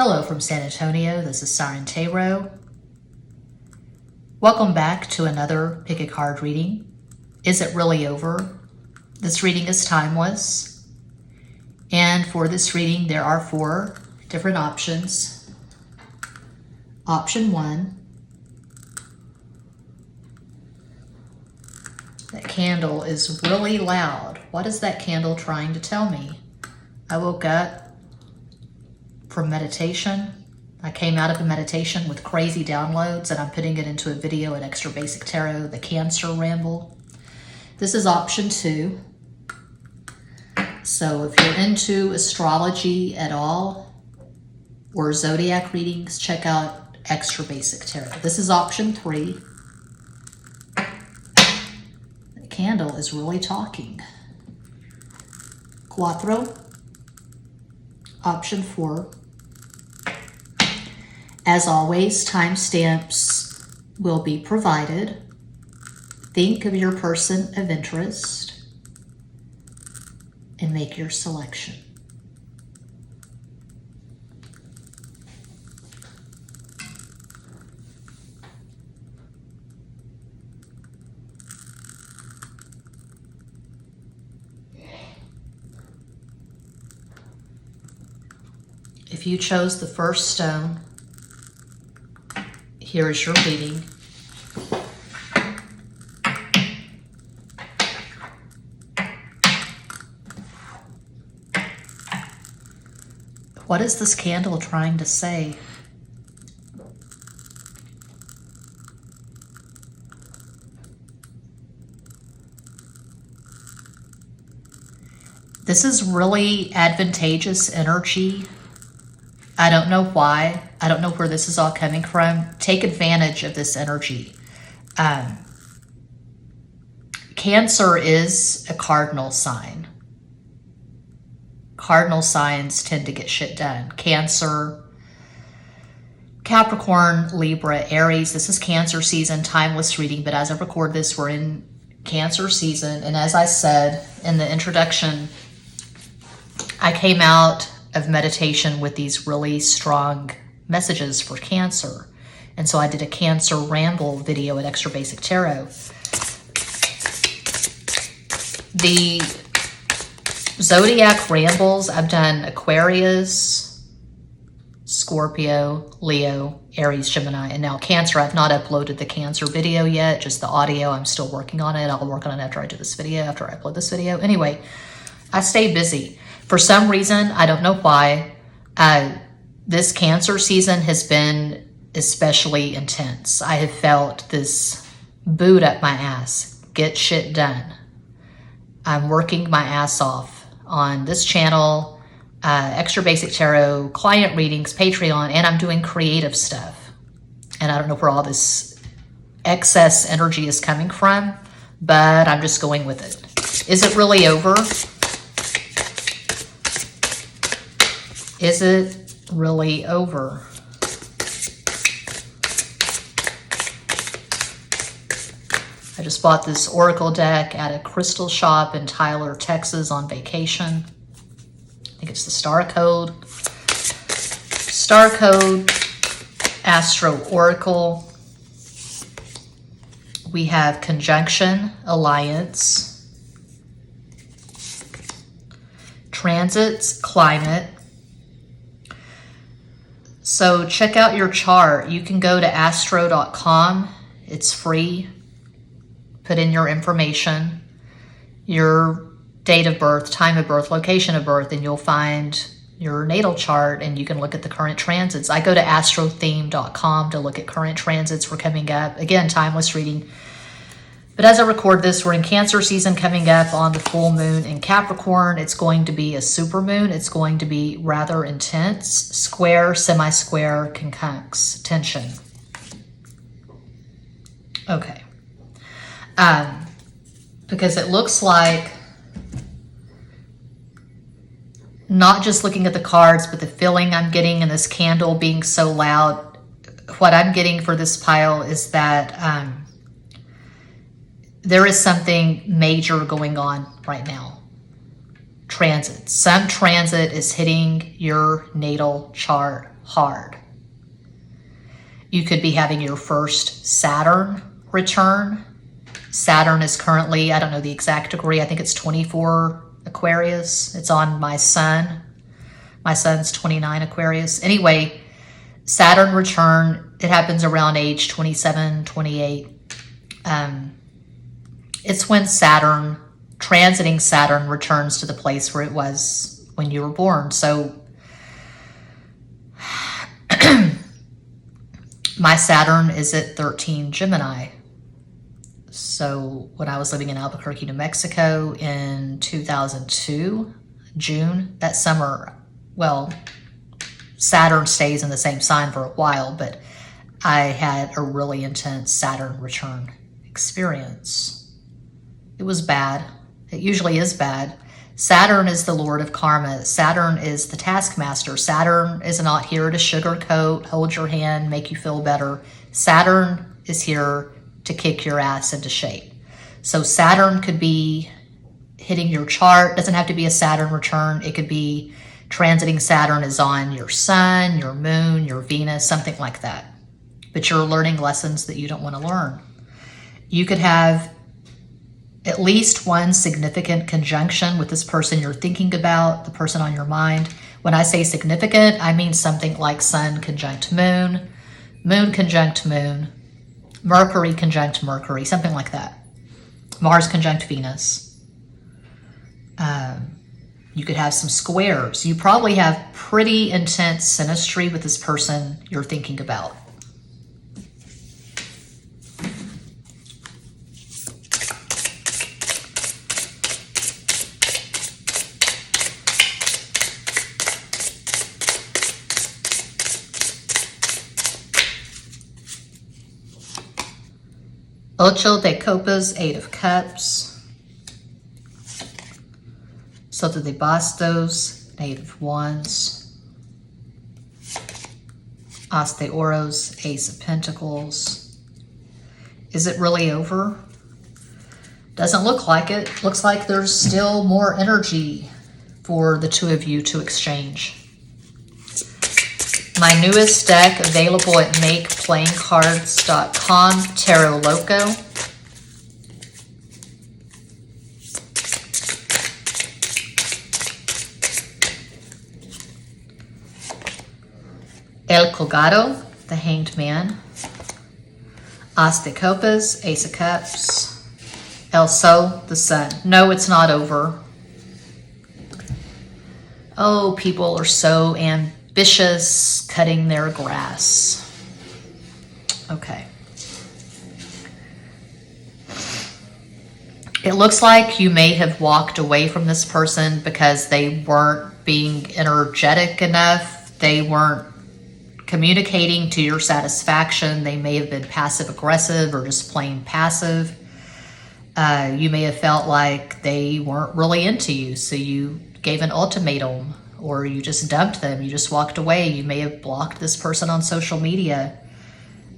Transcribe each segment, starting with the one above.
Hello from San Antonio, this is Siren Tarot. Welcome back to another pick a card reading. Is it really over? This reading is timeless. And for this reading, there are 4 different options. Option 1. That candle is really loud. What is that candle trying to tell me? I woke up from meditation. I came out of a meditation with crazy downloads and I'm putting it into a video at Extra Basic Tarot, the Cancer Ramble. This is option 2. So if you're into astrology at all or zodiac readings, check out Extra Basic Tarot. This is option 3. The candle is really talking. Cuatro. Option 4. As always, timestamps will be provided. Think of your person of interest and make your selection. If you chose the first stone, here is your reading. What is this candle trying to say? This is really advantageous energy. I don't know why. I don't know where this is all coming from. Take advantage of this energy. Cancer is a cardinal sign. Cardinal signs tend to get shit done. Cancer, Capricorn, Libra, Aries. This is Cancer season, timeless reading. But as I record this, we're in Cancer season. And as I said in the introduction, I came out of meditation with these really strong messages for Cancer. And so I did a Cancer Ramble video at Extra Basic Tarot. The Zodiac Rambles, I've done Aquarius, Scorpio, Leo, Aries, Gemini, and now Cancer. I've not uploaded the Cancer video yet, just the audio. I'm still working on it. I'll work on it after I do this video, after I upload this video. Anyway, I stay busy. For some reason, I don't know why, this Cancer season has been especially intense. I have felt this boot up my ass. Get shit done. I'm working my ass off on this channel, Extra Basic Tarot, client readings, Patreon, and I'm doing creative stuff. And I don't know where all this excess energy is coming from, but I'm just going with it. Is it really over? Is it really over? I just bought this Oracle deck at a crystal shop in Tyler, Texas on vacation. I think it's the Star Code. Star Code, Astro Oracle. We have Conjunction, Alliance. Transits, Climate. So check out your chart. You can go to astro.com. It's free. Put in your information, your date of birth, time of birth, location of birth, and you'll find your natal chart and you can look at the current transits. I go to astrotheme.com to look at current transits. We're coming up. Again, timeless reading. But as I record this, we're in Cancer season coming up on the full moon in Capricorn. It's going to be a super moon. It's going to be rather intense. Square, semi-square, conjuncts, tension. Okay. Because it looks like, not just looking at the cards, but the feeling I'm getting and this candle being so loud, what I'm getting for this pile is that there is something major going on right now. transit. Some transit is hitting your natal chart hard. You could be having your first Saturn return. Saturn is currently, I don't know the exact degree, I think it's 24 Aquarius. It's on my sun. My son's 29 Aquarius. Anyway, Saturn return, it happens around age 27, 28. It's when Saturn, transiting Saturn, returns to the place where it was when you were born. So my Saturn is at 13 Gemini. So when I was living in Albuquerque, New Mexico in 2002, June, that summer, well, Saturn stays in the same sign for a while, but I had a really intense Saturn return experience. It was bad. It usually is bad. Saturn is the Lord of Karma. Saturn is the taskmaster. Saturn is not here to sugarcoat, hold your hand, make you feel better. Saturn is here to kick your ass into shape. So Saturn could be hitting your chart. It doesn't have to be a Saturn return. It could be transiting Saturn is on your sun, your moon, your Venus, something like that. But you're learning lessons that you don't want to learn. You could have at least one significant conjunction with this person you're thinking about, the person on your mind. When I say significant, I mean something like Sun conjunct Moon, Moon conjunct Moon, Mercury conjunct Mercury, something like that. Mars conjunct Venus. You could have some squares. You probably have pretty intense synastry with this person you're thinking about. Ocho de Copas, Eight of Cups. Soto de Bastos, Eight of Wands. As de Oros, Ace of Pentacles. Is it really over? Doesn't look like it. Looks like there's still more energy for the two of you to exchange. My newest deck available at makeplayingcards.com, Tarot Loco. El Colgado, the Hanged Man. As de Copas, Ace of Cups. El Sol, the Sun. No, it's not over. Oh, people are so ambitious cutting their grass. Okay. It looks like you may have walked away from this person because they weren't being energetic enough. They weren't communicating to your satisfaction. They may have been passive aggressive or just plain passive. You may have felt like they weren't really into you, so you gave an ultimatum, or you just dumped them. You just walked away. You may have blocked this person on social media.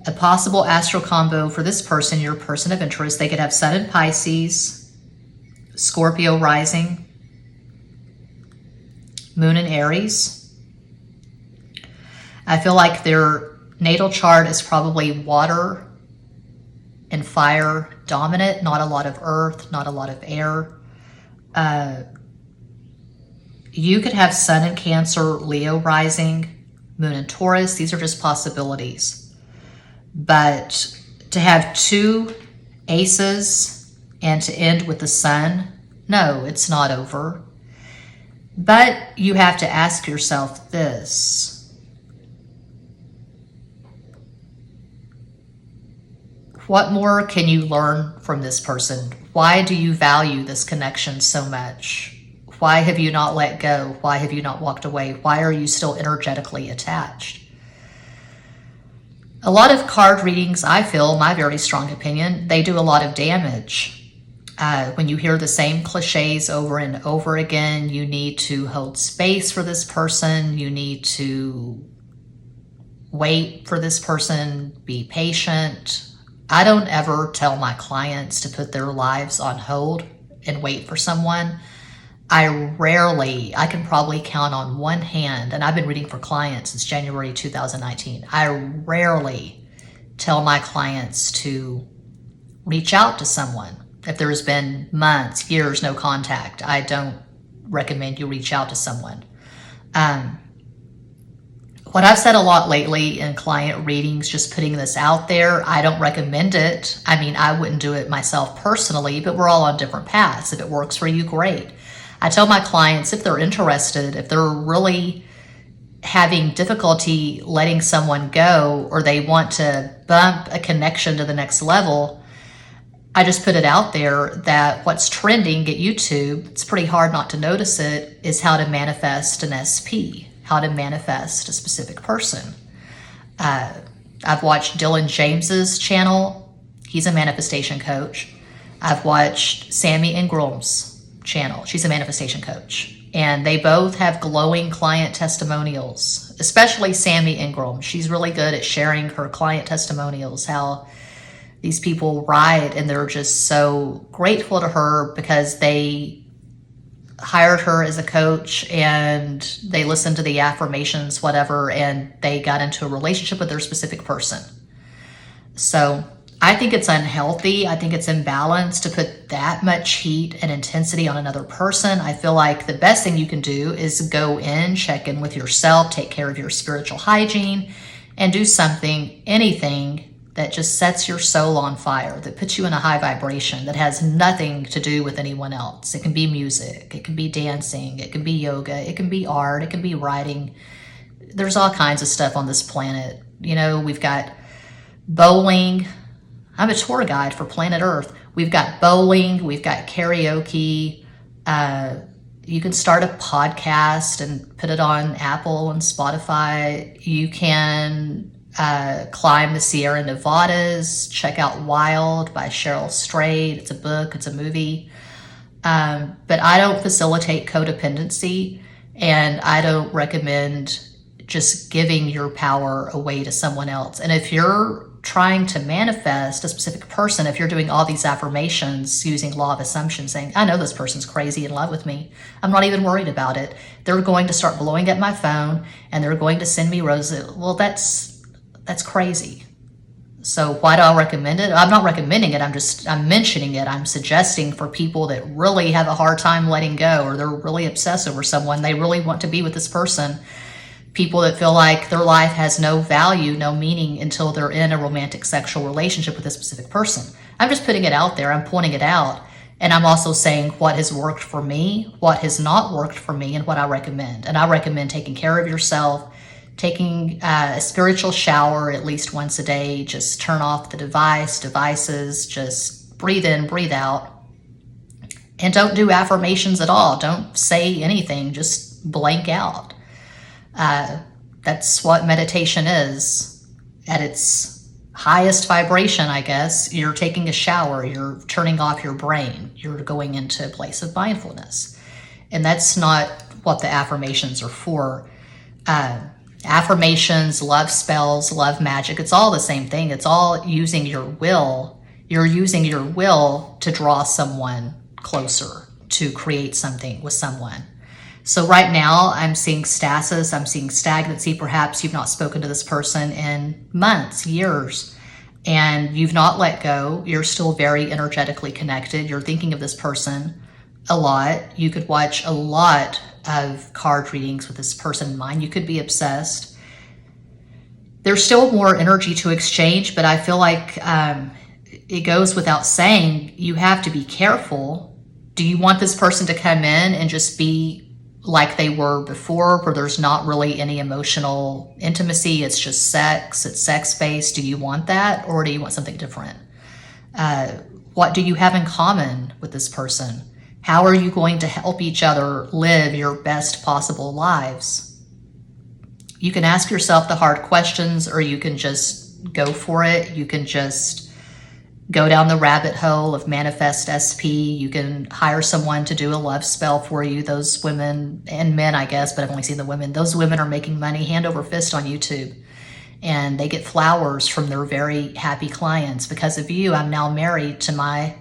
A possible astral combo for this person, your person of interest, they could have Sun in Pisces, Scorpio rising, Moon in Aries. I feel like their natal chart is probably water and fire dominant, not a lot of earth, not a lot of air. You could have Sun in Cancer, Leo rising, Moon in Taurus. These are just possibilities. But to have two aces and to end with the Sun, no, it's not over. But you have to ask yourself this. What more can you learn from this person? Why do you value this connection so much? Why have you not let go? Why have you not walked away? Why are you still energetically attached? A lot of card readings, I feel, my very strong opinion, they do a lot of damage. When you hear the same cliches over and over again, you need to hold space for this person. You need to wait for this person, be patient. I don't ever tell my clients to put their lives on hold and wait for someone. I can probably count on one hand, and I've been reading for clients since January 2019. I rarely tell my clients to reach out to someone. If there's been months, years, no contact, I don't recommend you reach out to someone. What I've said a lot lately in client readings, just putting this out there, I don't recommend it. I mean, I wouldn't do it myself personally, but we're all on different paths. If it works for you, great. I tell my clients, if they're interested, if they're really having difficulty letting someone go, or they want to bump a connection to the next level, I just put it out there that what's trending at YouTube, it's pretty hard not to notice it, is how to manifest an SP, how to manifest a specific person. I've watched Dylan James's channel. He's a manifestation coach. I've watched Sammy Ingram's channel. She's a manifestation coach. And they both have glowing client testimonials, especially Sammy Ingram. She's really good at sharing her client testimonials, how these people ride and they're just so grateful to her because they hired her as a coach and they listened to the affirmations, whatever, and they got into a relationship with their specific person. So I think it's unhealthy. I think it's imbalanced to put that much heat and intensity on another person. I feel like the best thing you can do is go in, check in with yourself, take care of your spiritual hygiene, and do something, anything that just sets your soul on fire, that puts you in a high vibration, that has nothing to do with anyone else. It can be music, it can be dancing, it can be yoga, it can be art, it can be writing. There's all kinds of stuff on this planet. You know, we've got bowling. I'm a tour guide for Planet Earth. We've got bowling, we've got karaoke. You can start a podcast and put it on Apple and Spotify. You can climb the Sierra Nevadas, check out Wild by Cheryl Strayed. It's a book, it's a movie. But I don't facilitate codependency, and I don't recommend just giving your power away to someone else. And if you're trying to manifest a specific person, if you're doing all these affirmations using law of assumption, saying, I know this person's crazy in love with me, I'm not even worried about it, they're going to start blowing up my phone and they're going to send me roses. Well, that's crazy. So why do I recommend it? I'm not recommending it. I'm mentioning it. I'm suggesting for people that really have a hard time letting go, or they're really obsessed over someone, they really want to be with this person. People that feel like their life has no value, no meaning until they're in a romantic sexual relationship with a specific person. I'm just putting it out there. I'm pointing it out. And I'm also saying what has worked for me, what has not worked for me, and what I recommend. And I recommend taking care of yourself, taking a spiritual shower at least once a day. Just turn off the devices, just breathe in, breathe out. And don't do affirmations at all. Don't say anything, just blank out. That's what meditation is at its highest vibration, I guess. You're taking a shower, you're turning off your brain, you're going into a place of mindfulness. And that's not what the affirmations are for. Affirmations, love spells, love magic, it's all the same thing. It's all using your will. You're using your will to draw someone closer, to create something with someone. So right now I'm seeing stasis, I'm seeing stagnancy. Perhaps you've not spoken to this person in months, years, and you've not let go. You're still very energetically connected. You're thinking of this person a lot. You could watch a lot of card readings with this person in mind. You could be obsessed. There's still more energy to exchange, but I feel like it goes without saying, you have to be careful. Do you want this person to come in and just be like they were before, where there's not really any emotional intimacy, it's just sex, it's sex-based? Do you want that, or do you want something different? What do you have in common with this person? How are you going to help each other live your best possible lives? You can ask yourself the hard questions, or you can just go for it. You can just go down the rabbit hole of manifest SP. You can hire someone to do a love spell for you. Those women and men, I guess, but I've only seen the women. Those women are making money hand over fist on YouTube. And they get flowers from their very happy clients. Because of you, I'm now married to my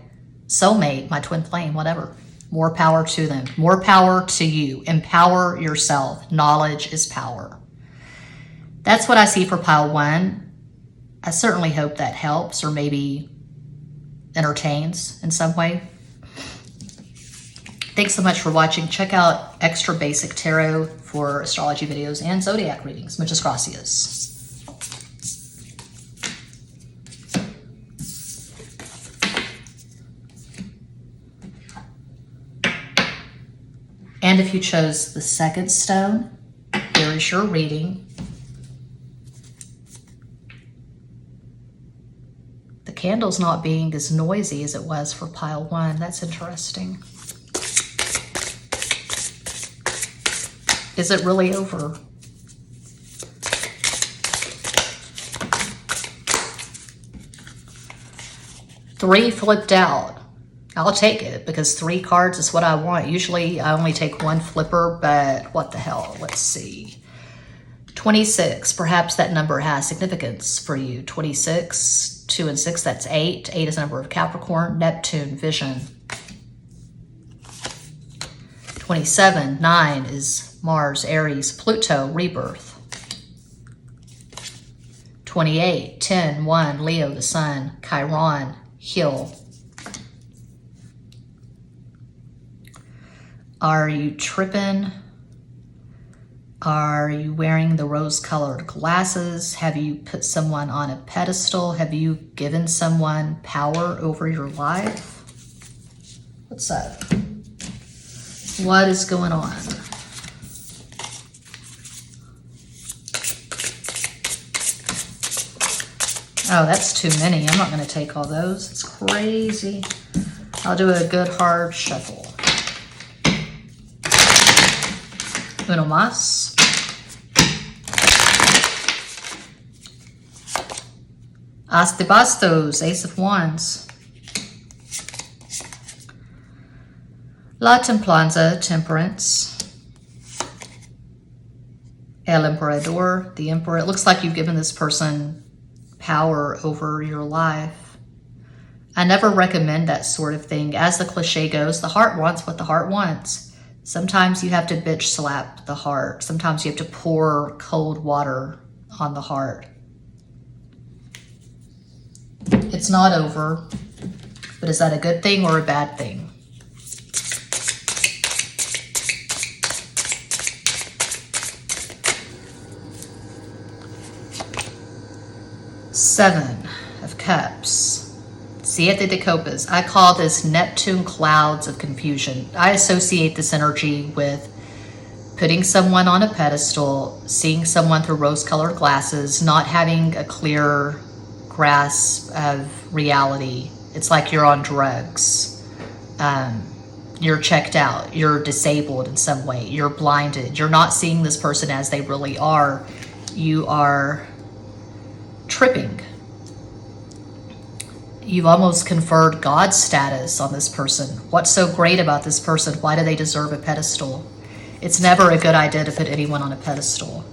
soulmate, my twin flame, whatever. More power to them. More power to you. Empower yourself. Knowledge is power. That's what I see for pile 1. I certainly hope that helps or maybe entertains in some way. Thanks so much for watching. Check out Extra Basic Tarot for astrology videos and zodiac readings. Muchas gracias. And if you chose the second stone, here is your reading. The candle's not being as noisy as it was for pile 1. That's interesting. Is it really over? Three flipped out. I'll take it because 3 cards is what I want. Usually I only take 1 flipper, but what the hell? Let's see. 26, perhaps that number has significance for you. 26, 2 and 6, that's 8. 8 is a number of Capricorn, Neptune, vision. 27, 9 is Mars, Aries, Pluto, rebirth. 28, 10, 1, Leo, the sun, Chiron, heal. Are you tripping? Are you wearing the rose-colored glasses? Have you put someone on a pedestal? Have you given someone power over your life? What's up? What is going on? Oh, that's too many. I'm not going to take all those. It's crazy. I'll do a good hard shuffle. Uno más. As de bastos, Ace of Wands. La Templanza, Temperance. El Emperador, the Emperor. It looks like you've given this person power over your life. I never recommend that sort of thing. As the cliche goes, the heart wants what the heart wants. Sometimes you have to bitch slap the heart. Sometimes you have to pour cold water on the heart. It's not over, but is that a good thing or a bad thing? Seven of Cups. Siete de Copas. I call this Neptune clouds of confusion. I associate this energy with putting someone on a pedestal, seeing someone through rose-colored glasses, not having a clear grasp of reality. It's like you're on drugs. You're checked out. You're disabled in some way. You're blinded. You're not seeing this person as they really are. You are tripping. You've almost conferred God status on this person. What's so great about this person? Why do they deserve a pedestal? It's never a good idea to put anyone on a pedestal.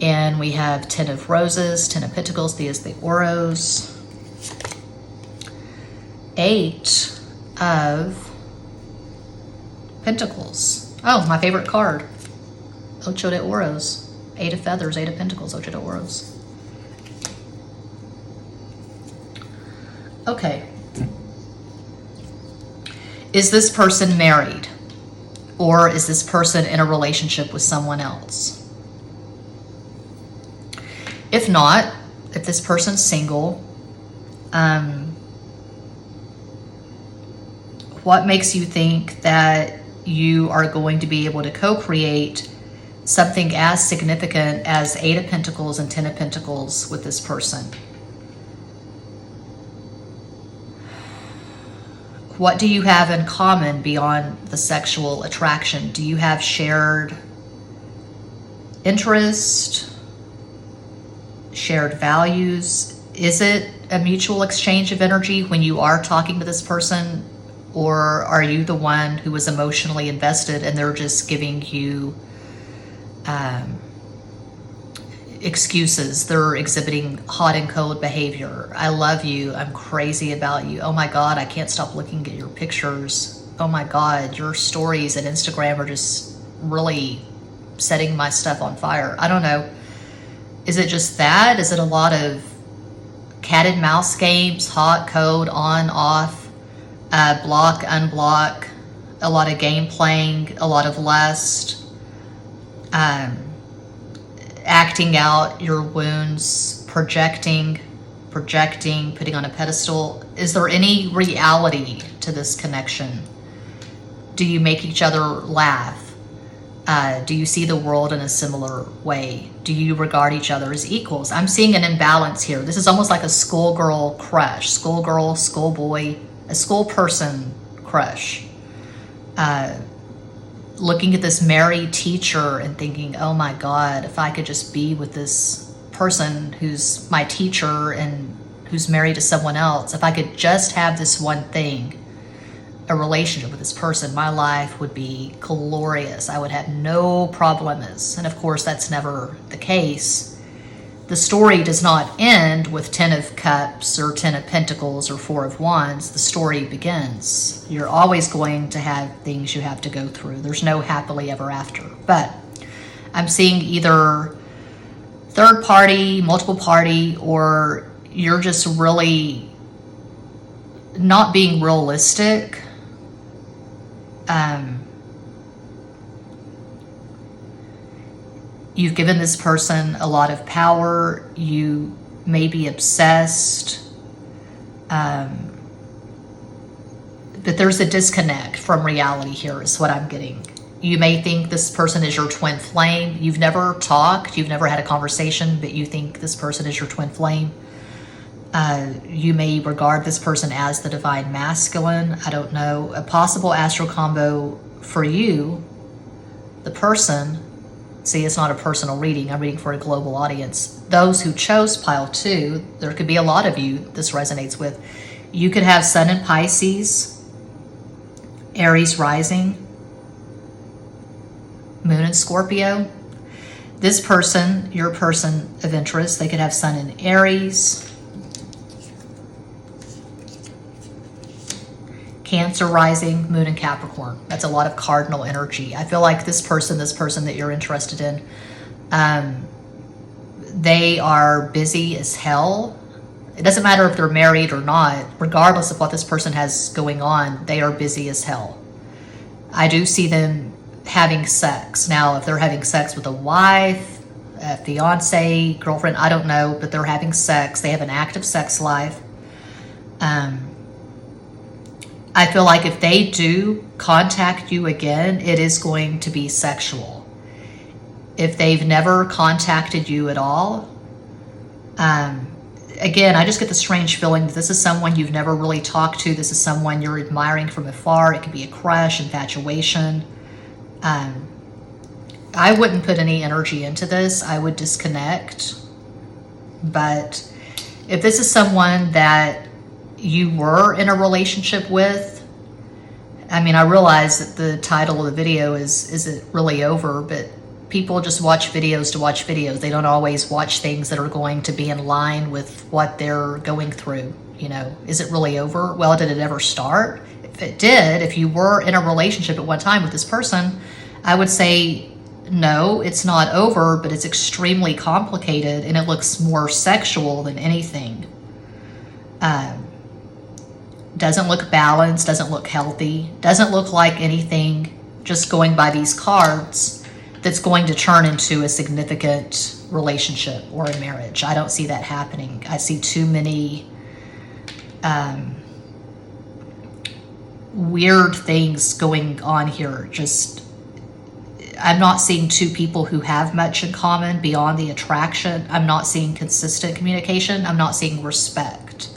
And we have 10 of Roses, 10 of Pentacles, Diez de Oros, 8 of Pentacles. Oh, my favorite card. Ocho de Oros. 8 of Feathers, 8 of Pentacles, Ocho de Oros. Okay. Is this person married? Or is this person in a relationship with someone else? If not, if this person's single, what makes you think that you are going to be able to co-create something as significant as 8 of Pentacles and 10 of Pentacles with this person? What do you have in common beyond the sexual attraction? Do you have shared interest, shared values? Is it a mutual exchange of energy when you are talking to this person? Or are you the one who is emotionally invested and they're just giving you excuses? They're exhibiting hot and cold behavior. I love you. I'm crazy about you. Oh my God, I can't stop looking at your pictures. oh my God, your stories and Instagram are just really setting my stuff on fire. I don't know. Is it just that? Is it a lot of cat and mouse games, hot, cold, on, off, block, unblock, a lot of game playing, a lot of lust, acting out your wounds, projecting, putting on a pedestal? Is there any reality to this connection? Do you make each other laugh? Do you see the world in a similar way? Do you regard each other as equals? I'm seeing an imbalance here. This is almost like a schoolgirl crush, schoolgirl, schoolboy, a school person crush. Looking at this married teacher and thinking, oh my God, if I could just be with this person who's my teacher and who's married to someone else, if I could just have this one thing, a relationship with this person, my life would be glorious. I would have no problems. And of course, that's never the case. The story does not end with 10 of Cups or 10 of Pentacles or 4 of Wands. The story begins. You're always going to have things you have to go through. There's no happily ever after. But I'm seeing either third party, multiple party, or you're just really not being realistic. You've given this person a lot of power. You may be obsessed. But there's a disconnect from reality here is what I'm getting. You may think this person is your twin flame. You've never talked. You've never had a conversation, but you think this person is your twin flame. You may regard this person as the divine masculine. I don't know. A possible astral combo for you, the person. See, it's not a personal reading. I'm reading for a global audience. Those who chose pile 2, there could be a lot of you this resonates with. You could have Sun in Pisces, Aries rising, Moon in Scorpio. This person, your person of interest, they could have Sun in Aries, Cancer rising, Moon in Capricorn. That's a lot of cardinal energy. I feel like this person that you're interested in, they are busy as hell. It doesn't matter if they're married or not. Regardless of what this person has going on, they are busy as hell. I do see them having sex. Now, if they're having sex with a wife, a fiance, girlfriend, I don't know, but they're having sex. They have an active sex life. I feel like if they do contact you again, it is going to be sexual. If they've never contacted you at all, again, I just get the strange feeling that this is someone you've never really talked to. This is someone you're admiring from afar. It could be a crush, infatuation. I wouldn't put any energy into this. I would disconnect. But if this is someone that you were in a relationship with, I mean, I realize that the title of the video is it really over, but people just watch videos to watch videos. They don't always watch things that are going to be in line with what they're going through. You know, is it really over? Well, did it ever start? If it did, if you were in a relationship at one time with this person, I would say no, it's not over, but it's extremely complicated and it looks more sexual than anything. Doesn't look balanced, doesn't look healthy, doesn't look like anything, just going by these cards, that's going to turn into a significant relationship or a marriage. I don't see that happening. I see too many weird things going on here. Just, I'm not seeing two people who have much in common beyond the attraction. I'm not seeing consistent communication. I'm not seeing respect.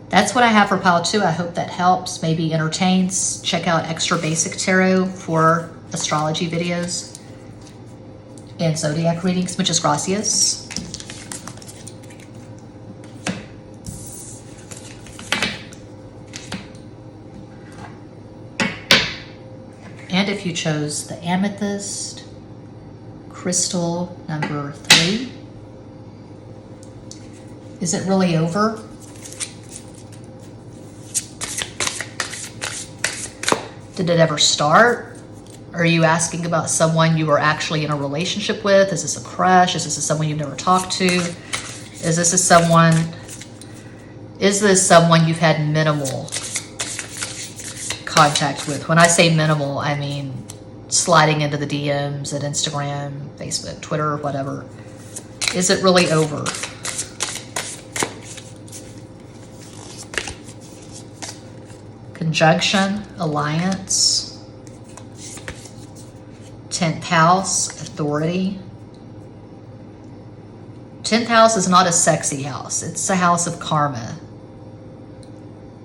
That's what I have for pile 2. I hope that helps, maybe entertains. Check out Extra Basic Tarot for astrology videos and zodiac readings. Muchas gracias. And if you chose the amethyst, crystal number 3, is it really over? Did it ever start? Are you asking about someone you were actually in a relationship with? Is this a crush? Is this someone you've never talked to? Is this someone you've had minimal contact with? When I say minimal, I mean sliding into the DMs at Instagram, Facebook, Twitter, whatever. Is it really over? Conjunction, alliance, 10th house, authority. 10th house is not a sexy house. It's a house of karma.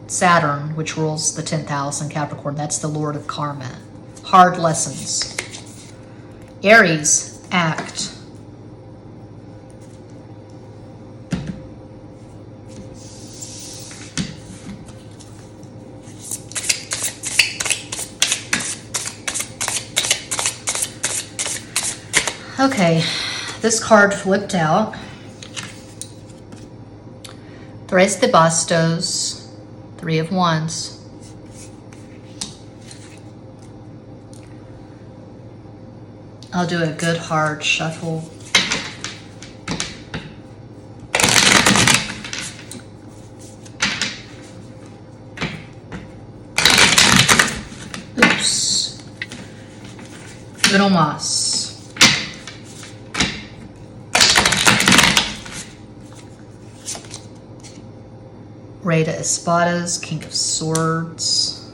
Saturn, which rules the 10th house in Capricorn, that's the lord of karma. Hard lessons. Aries, act. Okay, this card flipped out. Tres de bastos, 3 of wands. I'll do a good hard shuffle. Oops. Uno más. Rey de espadas, king of swords,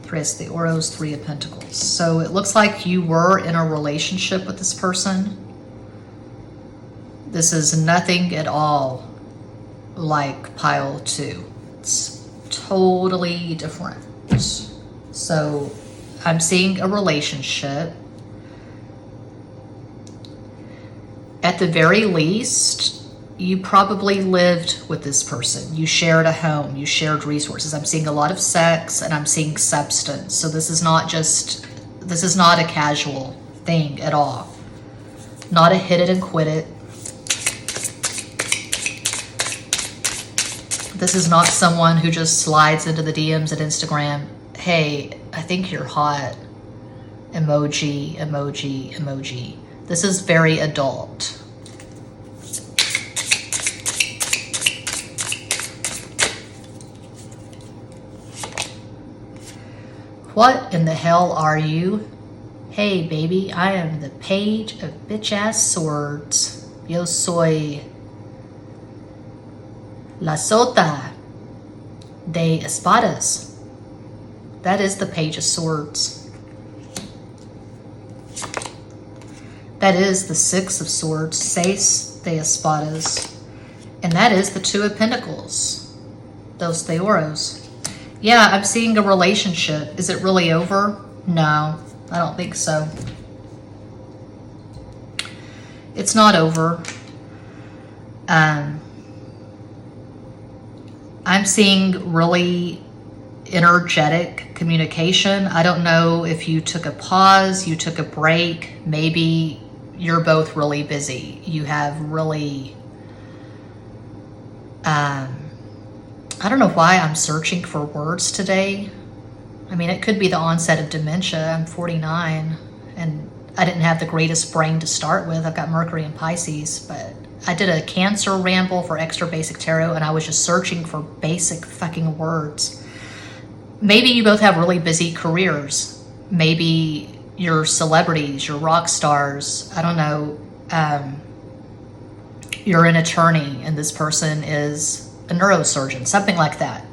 tres de oros, 3 of pentacles. So it looks like you were in a relationship with this person. This is nothing at all like pile 2. It's totally different. So I'm seeing a relationship. At the very least, you probably lived with this person. You shared a home, you shared resources. I'm seeing a lot of sex and I'm seeing substance. So this is not a casual thing at all. Not a hit it and quit it. This is not someone who just slides into the DMs at Instagram. Hey, I think you're hot. Emoji, emoji, emoji. This is very adult. What in the hell are you? Hey baby, I am the page of bitch ass swords. Yo soy la sota de espadas. That is the page of swords. That is the 6 of swords, seis de espadas. And that is the 2 of pentacles, dos de oros. Yeah, I'm seeing a relationship. Is it really over? No, I don't think so. It's not over. I'm seeing really energetic communication. I don't know if you took a pause, you took a break. Maybe you're both really busy. You have really... I don't know why I'm searching for words today. I mean, it could be the onset of dementia. I'm 49 and I didn't have the greatest brain to start with. I've got Mercury in Pisces, but I did a Cancer ramble for Extra Basic Tarot and I was just searching for basic fucking words. Maybe you both have really busy careers. Maybe you're celebrities, you're rock stars. I don't know. You're an attorney and this person is a neurosurgeon, something like that.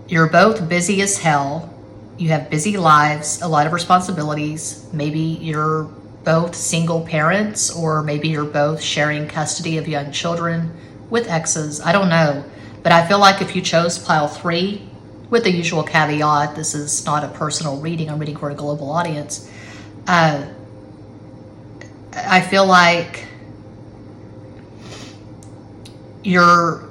You're both busy as hell. You have busy lives, a lot of responsibilities. Maybe you're both single parents, or maybe you're both sharing custody of young children with exes. I don't know. But I feel like if you chose pile 3, with the usual caveat, this is not a personal reading, I'm reading for a global audience. I feel like you're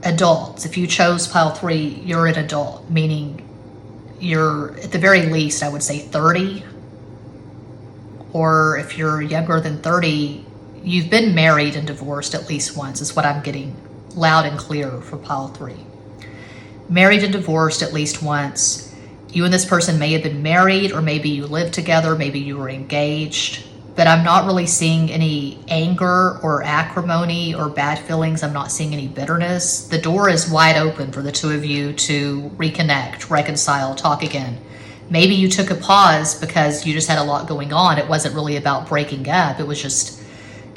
adults. If you chose pile 3, you're an adult, meaning you're at the very least, I would say 30. Or if you're younger than 30, you've been married and divorced at least once, is what I'm getting loud and clear for pile 3. Married and divorced at least once. You and this person may have been married, or maybe you lived together, maybe you were engaged, but I'm not really seeing any anger or acrimony or bad feelings. I'm not seeing any bitterness. The door is wide open for the two of you to reconnect, reconcile, talk again. Maybe you took a pause because you just had a lot going on. It wasn't really about breaking up. It was just,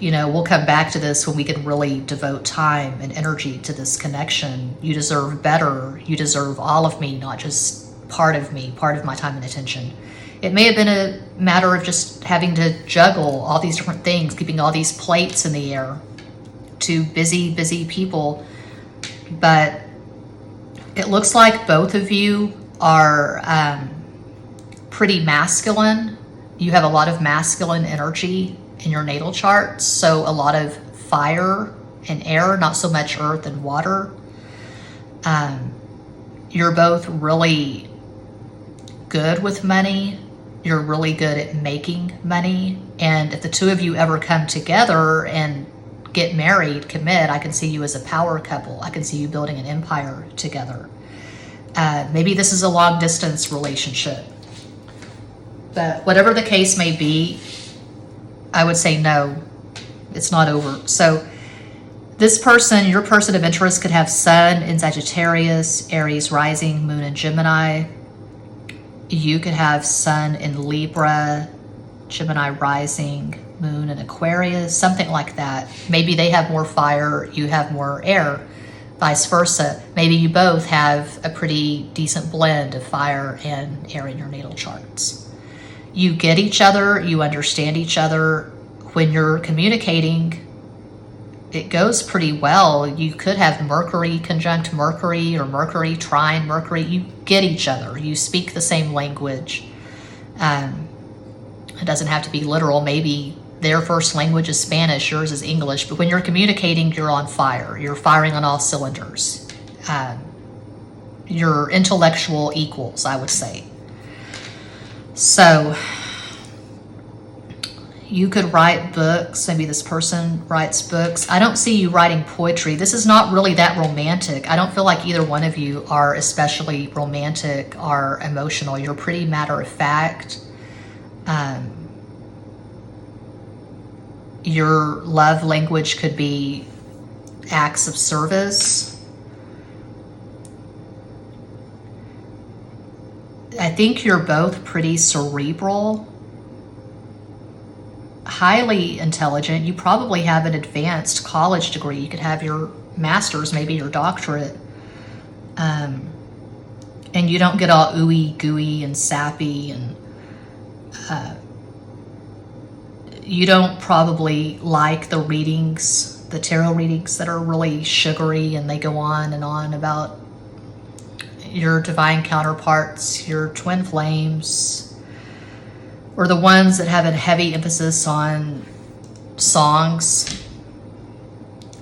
you know, we'll come back to this when we can really devote time and energy to this connection. You deserve better. You deserve all of me, not just part of me, part of my time and attention. It may have been a matter of just having to juggle all these different things, keeping all these plates in the air. Two busy, busy people. But it looks like both of you are pretty masculine. You have a lot of masculine energy in your natal charts. So a lot of fire and air, not so much earth and water. You're both really good with money. You're really good at making money. And if the two of you ever come together and get married, commit, I can see you as a power couple. I can see you building an empire together. Maybe this is a long distance relationship. But whatever the case may be, I would say no, it's not over. So this person, your person of interest, could have Sun in Sagittarius, Aries rising, Moon in Gemini. You could have Sun in Libra, Gemini rising, Moon in Aquarius, something like that. Maybe they have more fire, you have more air, vice versa. Maybe you both have a pretty decent blend of fire and air in your natal charts. You get each other, you understand each other. When you're communicating, it goes pretty well. You could have Mercury conjunct Mercury or Mercury trine Mercury. You get each other. You speak the same language. It doesn't have to be literal. Maybe their first language is Spanish, yours is English. But when you're communicating, you're on fire. You're firing on all cylinders. You're intellectual equals, I would say. So you could write books. Maybe this person writes books. I don't see you writing poetry. This is not really that romantic. I don't feel like either one of you are especially romantic or emotional. You're pretty matter of fact. Your love language could be acts of service. I think you're both pretty cerebral, highly intelligent. You probably have an advanced college degree. You could have your master's, maybe your doctorate. And you don't get all ooey gooey and sappy, and you don't probably like the readings, the tarot readings that are really sugary and they go on and on about your divine counterparts, your twin flames, or the ones that have a heavy emphasis on songs,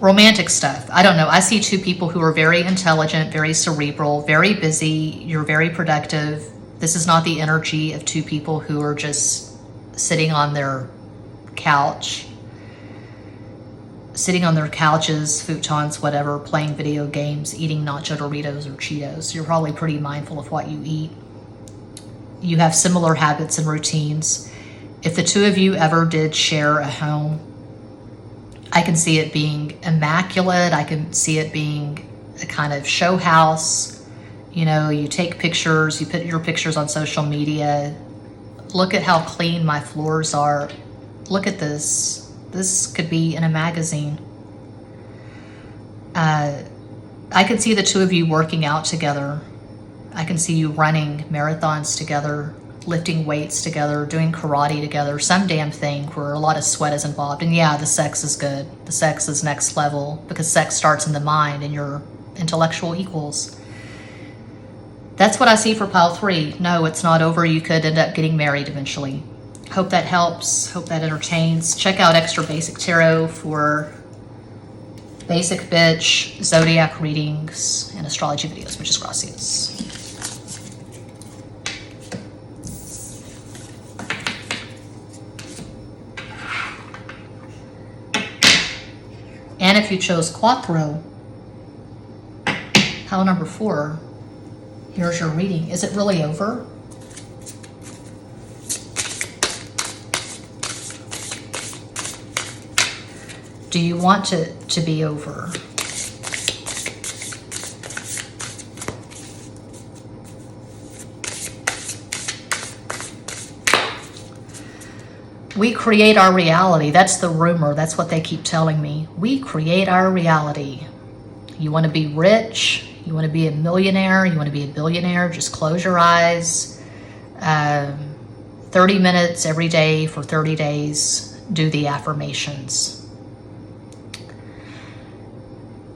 romantic stuff. I don't know. I see two people who are very intelligent, very cerebral, very busy. You're very productive. This is not the energy of two people who are just sitting on their couch, sitting on their couches, futons, whatever, playing video games, eating nacho Doritos or Cheetos. You're probably pretty mindful of what you eat. You have similar habits and routines. If the two of you ever did share a home, I can see it being immaculate. I can see it being a kind of show house. You know, you take pictures, you put your pictures on social media. Look at how clean my floors are. Look at this. This could be in a magazine. I can see the two of you working out together. I can see you running marathons together, lifting weights together, doing karate together, some damn thing where a lot of sweat is involved. And yeah, the sex is good. The sex is next level because sex starts in the mind and you're intellectual equals. That's what I see for pile 3. No, it's not over. You could end up getting married eventually. Hope that helps. Hope that entertains. Check out Extra Basic Tarot for basic bitch, zodiac readings, and astrology videos. Muchas gracias. And if you chose Cuatro, pile number 4, Here's your reading. Is it really over? Do you want it to be over? We create our reality. That's the rumor. That's what they keep telling me. We create our reality. You want to be rich? You want to be a millionaire? You want to be a billionaire? Just close your eyes. 30 minutes every day for 30 days. Do the affirmations.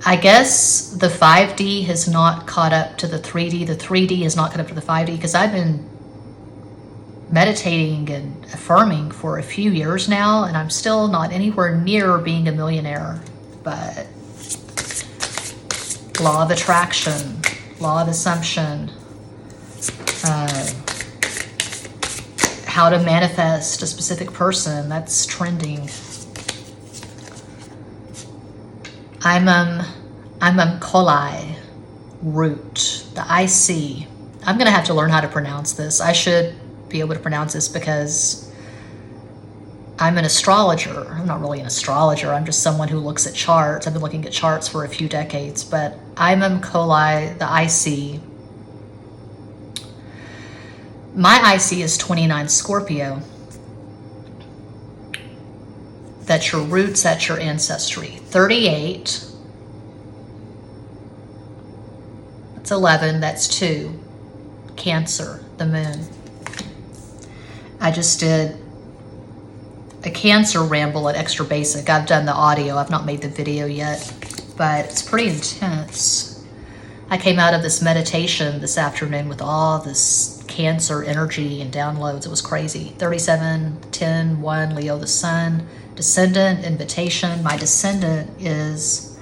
I guess the 5D has not caught up to the 3D. The 3D has not caught up to the 5D because I've been meditating and affirming for a few years now, and I'm still not anywhere near being a millionaire. But law of attraction, law of assumption, how to manifest a specific person, that's trending. I'm Kolai root, the IC. I'm going to have to learn how to pronounce this. I should be able to pronounce this because I'm an astrologer. I'm not really an astrologer. I'm just someone who looks at charts. I've been looking at charts for a few decades, but I'm Kolai, the IC. My IC is 29 Scorpio. That's your roots, that's your ancestry. 38, that's 11, that's 2. Cancer, the moon. I just did a Cancer ramble at Extra Basic. I've done the audio, I've not made the video yet, but it's pretty intense. I came out of this meditation this afternoon with all this Cancer energy and downloads. It was crazy. 37, 10, 1, Leo the Sun. Descendant, invitation. My descendant is,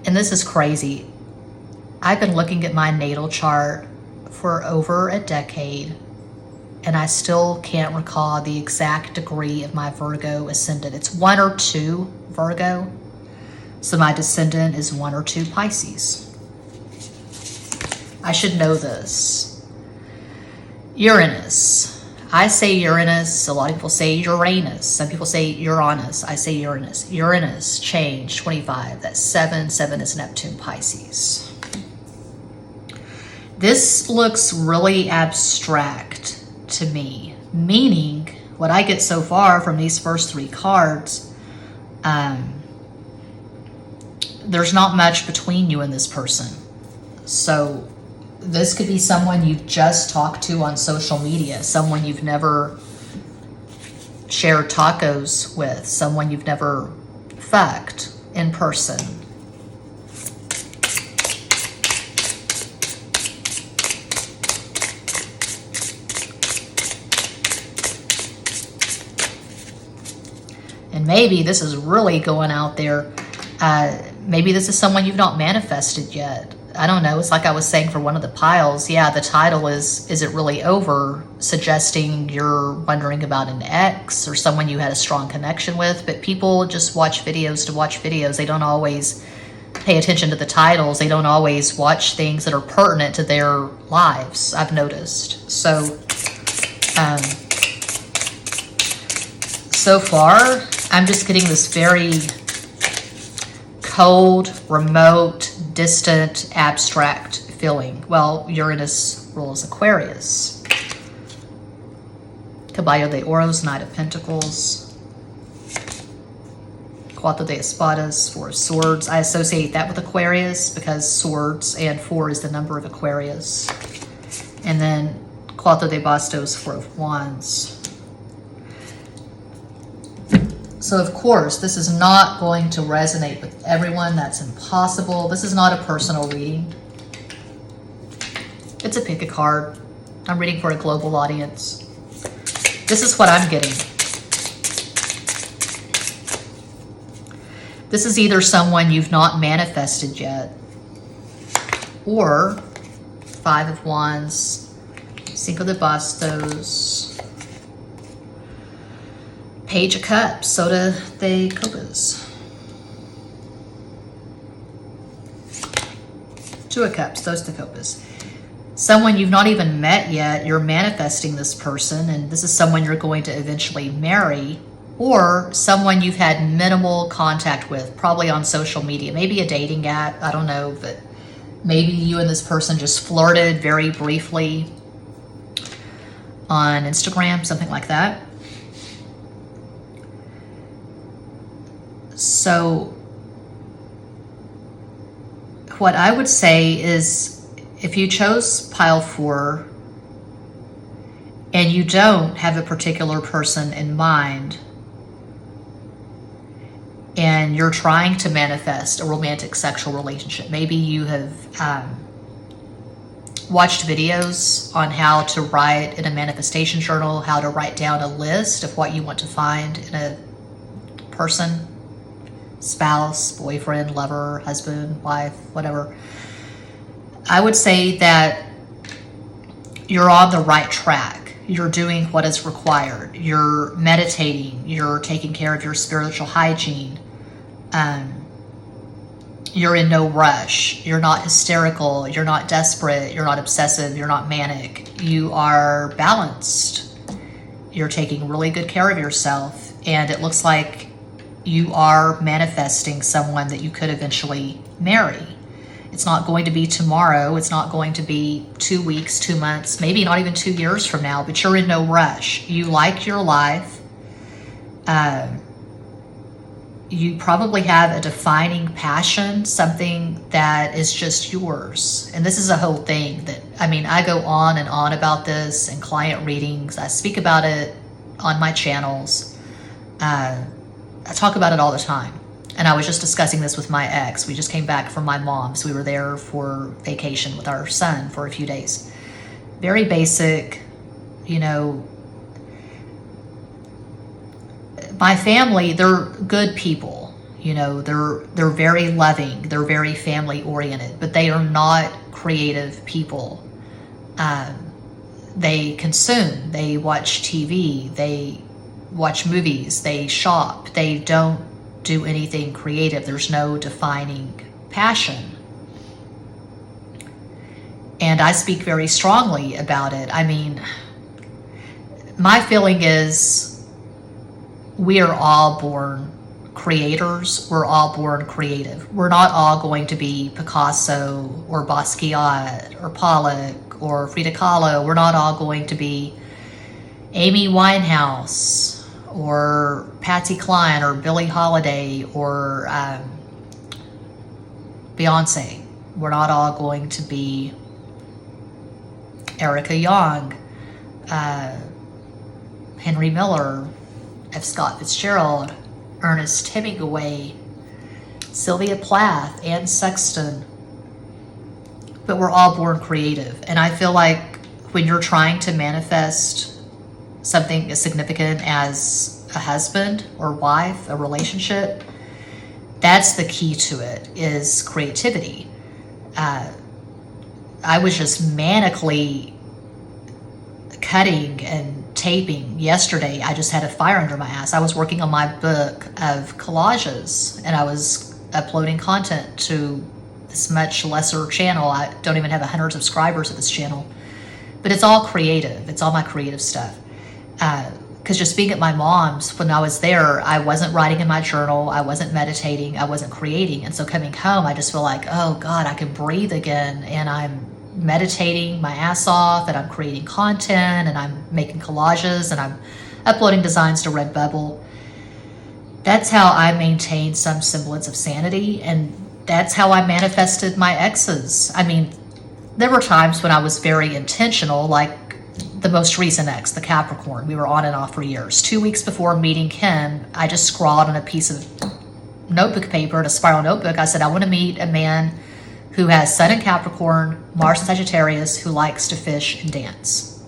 and this is crazy, I've been looking at my natal chart for over a decade, and I still can't recall the exact degree of my Virgo ascendant. It's 1 or 2 Virgo, so my descendant is 1 or 2 Pisces. I should know this. Uranus. I say Uranus, a lot of people say Uranus, some people say Uranus, I say Uranus. Uranus, change, 25, that's 7, 7 is Neptune, Pisces. This looks really abstract to me, meaning what I get so far from these first 3 cards, there's not much between you and this person. So this could be someone you've just talked to on social media, someone you've never shared tacos with, someone you've never fucked in person. And maybe this is really going out there. Maybe this is someone you've not manifested yet. I don't know. It's like I was saying for one of the piles. Yeah, the title is it really over? Suggesting you're wondering about an ex or someone you had a strong connection with. But people just watch videos to watch videos. They don't always pay attention to the titles. They don't always watch things that are pertinent to their lives, I've noticed. So, so far, I'm just getting this very cold, remote, distant, abstract feeling. Well, Uranus rules Aquarius. Caballo de Oros, Knight of Pentacles. Cuatro de Espadas, 4 of Swords. I associate that with Aquarius because swords and 4 is the number of Aquarius. And then Cuatro de Bastos, 4 of Wands. So of course, this is not going to resonate with everyone. That's impossible. This is not a personal reading. It's a pick a card. I'm reading for a global audience. This is what I'm getting. This is either someone you've not manifested yet, or 5 of Wands, Cinco de Bastos, Page of Cups, Soda de Copas, 2 of Cups, Dos de Copas. someone you've not even met yet. You're manifesting this person, and this is someone you're going to eventually marry, or someone you've had minimal contact with, probably on social media, maybe a dating app, I don't know, but maybe you and this person just flirted very briefly on Instagram, something like that. So what I would say is, if you chose pile 4 and you don't have a particular person in mind and you're trying to manifest a romantic sexual relationship, maybe you have watched videos on how to write in a manifestation journal, how to write down a list of what you want to find in a person, spouse, boyfriend, lover, husband, wife, whatever. I would say that you're on the right track. You're doing what is required. You're meditating. You're taking care of your spiritual hygiene. You're in no rush. You're not hysterical. You're not desperate. You're not obsessive. You're not manic. You are balanced. You're taking really good care of yourself. And it looks like you are manifesting someone that you could eventually marry. It's not going to be tomorrow. It's not going to be 2 weeks, 2 months, maybe not even 2 years from now, but you're in no rush. You like your life. You probably have a defining passion, something that is just yours. And this is a whole thing that, I go on and on about this in client readings. I speak about it on my channels. I talk about it all the time. And I was just discussing this with my ex. We just came back from my mom's. We were there for vacation with our son for a few days. Very basic, my family, they're good people. They're very loving. They're very family oriented, but they are not creative people. They consume, they watch TV, they watch movies, they shop. They don't do anything creative. There's no defining passion. And I speak very strongly about it. My feeling is we are all born creators. We're all born creative. We're not all going to be Picasso or Basquiat or Pollock or Frida Kahlo. We're not all going to be Amy Winehouse or Patsy Cline or Billie Holiday or Beyonce. We're not all going to be Erica Young, Henry Miller, F. Scott Fitzgerald, Ernest Hemingway, Sylvia Plath, Anne Sexton. But we're all born creative. And I feel like when you're trying to manifest something as significant as a husband or wife, a relationship, that's the key to it, is creativity. I was just manically cutting and taping yesterday. I just had a fire under my ass. I was working on my book of collages, and I was uploading content to this much lesser channel. I don't even have 100 subscribers at this channel, but it's all creative. It's all my creative stuff. Because just being at my mom's, when I was there, I wasn't writing in my journal, I wasn't meditating, I wasn't creating. And so coming home, I just feel like, oh God, I can breathe again. And I'm meditating my ass off, and I'm creating content, and I'm making collages, and I'm uploading designs to Redbubble. That's how I maintain some semblance of sanity. And that's how I manifested my exes. There were times when I was very intentional, like the most recent ex, the Capricorn. We were on and off for years. 2 weeks before meeting him, I just scrawled on a piece of notebook paper, in a spiral notebook. I said, I want to meet a man who has Sun in Capricorn, Mars in Sagittarius, who likes to fish and dance.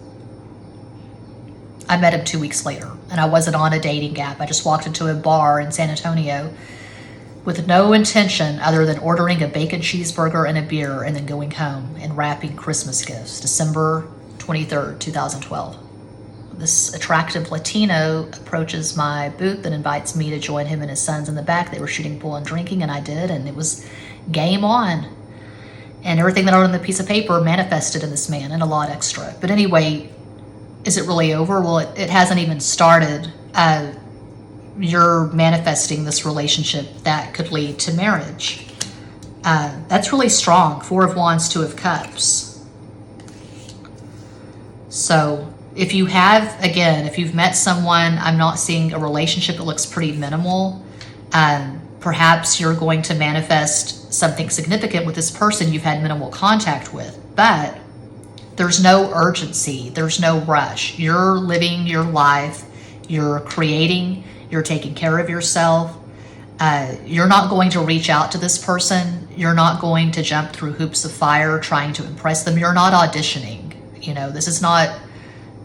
I met him 2 weeks later, and I wasn't on a dating app. I just walked into a bar in San Antonio with no intention other than ordering a bacon cheeseburger and a beer and then going home and wrapping Christmas gifts. December 23rd, 2012. This attractive Latino approaches my booth and invites me to join him and his sons in the back. They were shooting pool and drinking, and I did, and it was game on. And everything that I wrote on the piece of paper manifested in this man and a lot extra. But anyway, is it really over? Well, it hasn't even started. You're manifesting this relationship that could lead to marriage. That's really strong. 4 of Wands, 2 of Cups. So if you have, again, if you've met someone, I'm not seeing a relationship that looks pretty minimal. Perhaps you're going to manifest something significant with this person you've had minimal contact with, but there's no urgency. There's no rush. You're living your life. You're creating. You're taking care of yourself. You're not going to reach out to this person. You're not going to jump through hoops of fire trying to impress them. You're not auditioning. You know, this is not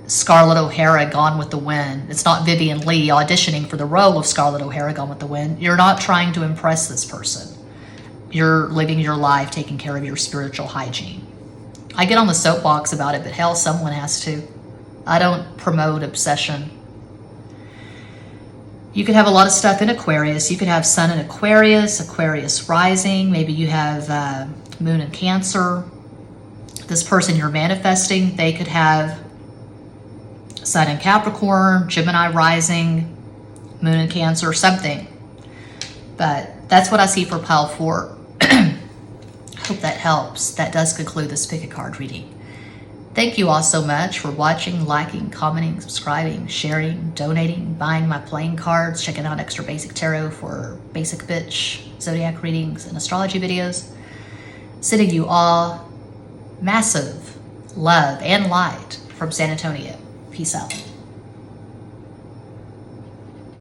Scarlett O'Hara Gone with the Wind. It's not Vivian Lee auditioning for the role of Scarlett O'Hara Gone with the Wind. You're not trying to impress this person. You're living your life, taking care of your spiritual hygiene. I get on the soapbox about it, but hell, someone has to. I don't promote obsession. You could have a lot of stuff in Aquarius. You could have Sun in Aquarius, Aquarius rising. Maybe you have Moon in Cancer. This person you're manifesting, they could have Sun in Capricorn, Gemini rising, Moon in Cancer, something. But that's what I see for pile 4. Hope that helps. That does conclude this pick a card reading. Thank you all so much for watching, liking, commenting, subscribing, sharing, donating, buying my playing cards, checking out Extra Basic Tarot for basic bitch zodiac readings and astrology videos. Sending you all massive love and light from San Antonio. Peace out.